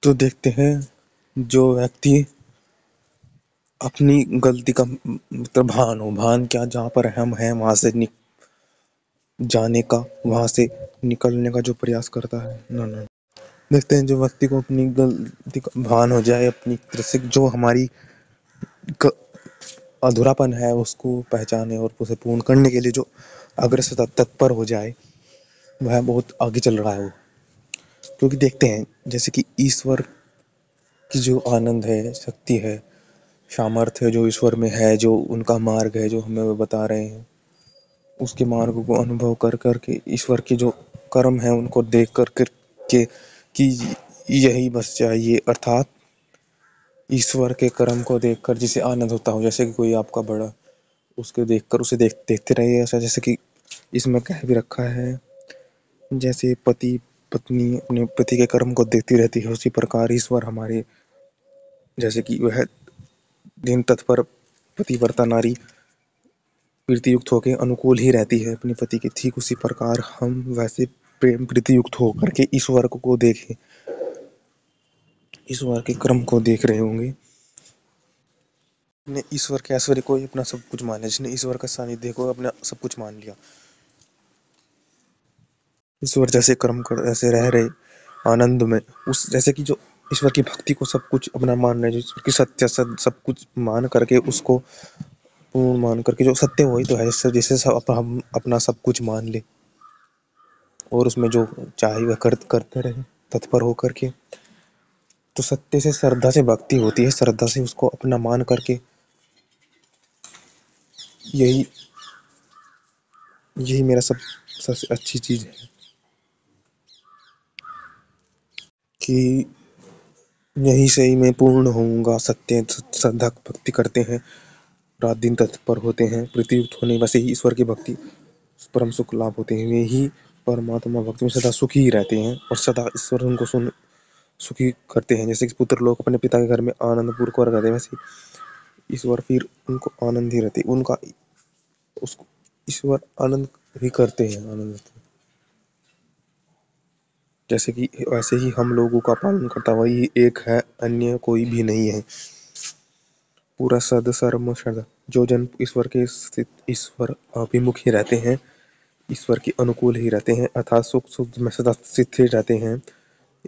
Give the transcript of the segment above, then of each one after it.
तो देखते हैं जो व्यक्ति अपनी गलती का मतलब भान क्या जहाँ पर हम हैं वहां से जाने का, वहां से निकलने का जो प्रयास करता है ना ना देखते हैं जो व्यक्ति को अपनी गलती का भान हो जाए, अपनी तरफ से जो हमारी अधूरापन है उसको पहचाने और उसे पूर्ण करने के लिए जो अग्रसर तत्पर हो जाए, वह बहुत आगे चल रहा है वो। क्योंकि देखते हैं जैसे कि ईश्वर की जो आनंद है, शक्ति है, सामर्थ्य जो ईश्वर में है, जो उनका मार्ग है जो हमें वो बता रहे हैं, उसके मार्ग को अनुभव कर करके ईश्वर के जो कर्म है उनको देख कर के कि यही बस चाहिए, अर्थात ईश्वर के कर्म को देखकर जिसे आनंद होता हो, जैसे कि कोई आपका बड़ा उसके देखकर उसे देखते रहिए। ऐसा जैसे कि इसमें कह भी रखा है, जैसे पति पत्नी अपने पति के कर्म को देखती रहती है, उसी प्रकार ईश्वर हमारे जैसे कि वह दिन तत्पर पतिव्रता नारी प्रीति युक्त होकर अनुकूल ही रहती है अपने पति के, ठीक उसी प्रकार हम वैसे प्रेम प्रीति युक्त होकर के ईश्वर को देखें, ईश्वर के कर्म को देख रहे होंगे। ने ईश्वर के ऐश्वर्य को ही अपना सब कुछ माना, जिसने ईश्वर का सानिध्य को अपना सब कुछ मान लिया, ईश्वर जैसे कर्म कर ऐसे रह रहे आनंद में, उस जैसे कि जो ईश्वर की भक्ति को सब कुछ अपना मान रहे, जो ईश्वर की सत्य सब कुछ मान करके उसको पूर्ण मान करके, जो सत्य वही तो है, जैसे सब हम अपना सब कुछ मान ले और उसमें जो चाहे वह करते रहे तत्पर होकर के, तो सत्य से श्रद्धा से भक्ति होती है, श्रद्धा से उसको अपना मान करके। यही यही मेरा सबसे अच्छी चीज है कि यहीं से ही मैं पूर्ण होऊंगा। सत्य श्रद्धा भक्ति करते हैं, रात दिन तत्पर होते हैं, प्रयुक्त होने वैसे ही ईश्वर की भक्ति परम सुख लाभ होते हैं, वे ही परमात्मा भक्ति में सदा सुखी ही रहते हैं और सदा ईश्वर उनको सुखी करते हैं। जैसे कि पुत्र लोग अपने पिता के घर में आनंद पूर्वक रहते हैं, वैसे ईश्वर फिर उनको आनंद ही रहते, उनका उसको ईश्वर आनंद ही करते हैं, आनंद देते हैं। जैसे कि वैसे ही हम लोगों का पालन करता वही एक है, अन्य कोई भी नहीं है। पूरा सद सर्व श्रद्धा जो जन ईश्वर के स्थित ईश्वर अभिमुख ही रहते हैं, ईश्वर के अनुकूल ही रहते हैं, अर्थात सुख सुख में सदा स्थित ही रहते हैं,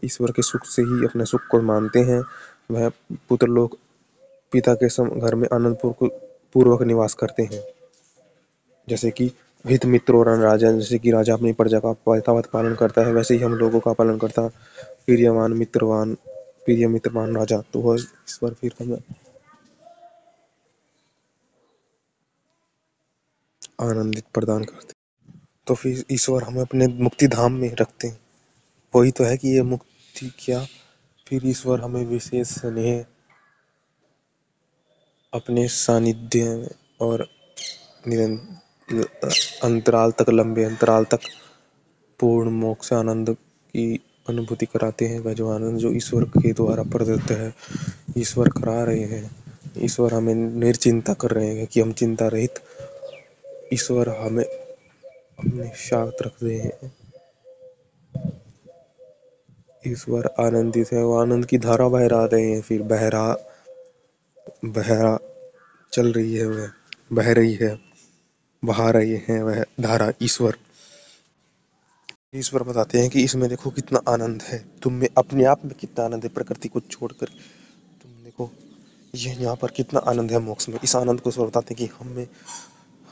ईश्वर के सुख से ही अपने सुख को मानते हैं, वह पुत्र लोग पिता के घर में आनंद पूर्वक निवास करते हैं। जैसे कि हित मित्र और राजा, जैसे कि राजा अपनी प्रजा का यथावत पालन करता है, वैसे ही हम लोगों का पालन करता प्रिय मित्रवान राजा, तो वह ईश्वर फिर हमें आनंदित प्रदान करते, तो फिर ईश्वर हमें अपने मुक्ति धाम में रखते हैं। वही तो है कि ये मुक्ति क्या, फिर ईश्वर हमें विशेष स्नेह अपने सानिध्य में और अंतराल तक, लंबे अंतराल तक पूर्ण मोक्ष आनंद की अनुभूति कराते हैं। वह जो आनंद जो ईश्वर के द्वारा प्रदत्त है, ईश्वर करा रहे हैं, ईश्वर हमें निर्चिंता कर रहे हैं कि हम चिंता रहित, ईश्वर हमें अपने साथ रख रहे हैं, ईश्वर आनंदित है, वो आनंद की धारा बह रहे हैं, फिर बहरा चल रही है, वह बह रही है, बहा रहे हैं वह धारा ईश्वर। ईश्वर बताते हैं कि इसमें देखो कितना आनंद है, तुम में अपने आप में कितना आनंद है, प्रकृति को छोड़कर तुम देखो, ये यहाँ पर कितना आनंद है मोक्ष में। इस आनंद को ईश्वर बताते हैं कि हम में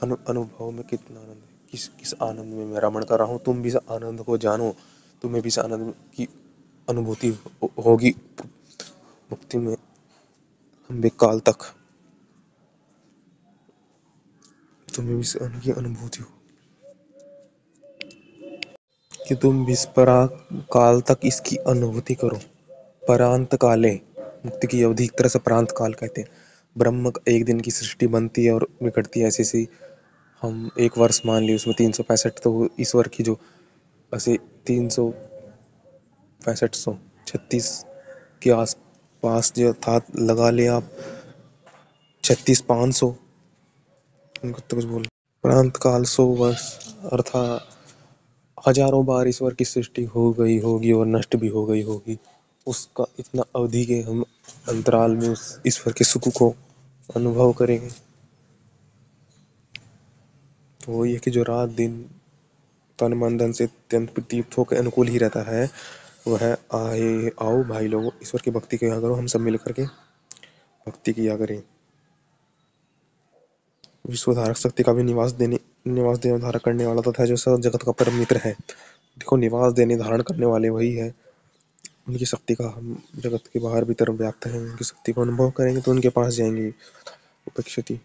अनुभव में कितना आनंद है, किस किस आनंद में मैं रमण कर रहा हूँ। तुम भी इस आनंद को जानो, तुम्हें भी इस आनंद की अनुभूति होगी मुक्ति में लंबे काल तक, तुम्हें भी इस आनंद की अनुभूति हो कि तुम भी इस काल तक इसकी अनुभूति करो। परांत काले, मुक्ति की अवधि एक तरह से प्रांत काल कहते हैं। ब्रह्म एक दिन की सृष्टि बनती है और बिगड़ती है, ऐसे ऐसे हम एक वर्ष मान ली, उसमें 365, तो ईश्वर की जो ऐसे 365 के आस पास जो था, लगा ले आप 36 500, उनको तो कुछ बोल प्रांत काल 100 वर्ष, अर्थात हजारों बार ईश्वर की सृष्टि हो गई होगी और नष्ट भी हो गई होगी। उसका इतना अवधि के हम अंतराल में उस ईश्वर के सुख को अनुभव करेंगे। तो वही है कि जो रात दिन तन मन धन से अत्यंत प्रदीप्त होकर अनुकूल ही रहता है, वह आए आओ भाई लोगों ईश्वर की भक्ति किया करो, हम सब मिल करके भक्ति किया करें। विश्वधारक शक्ति का भी निवास देने धारण करने वाला तथा जो सब जगत का परम मित्र है। देखो निवास देने धारण करने वाले वही है। उनकी शक्ति का हम जगत के बाहर भीतर व्याप्त है, उनकी शक्ति को अनुभव करेंगे तो उनके पास जाएंगे। उपेक्षिति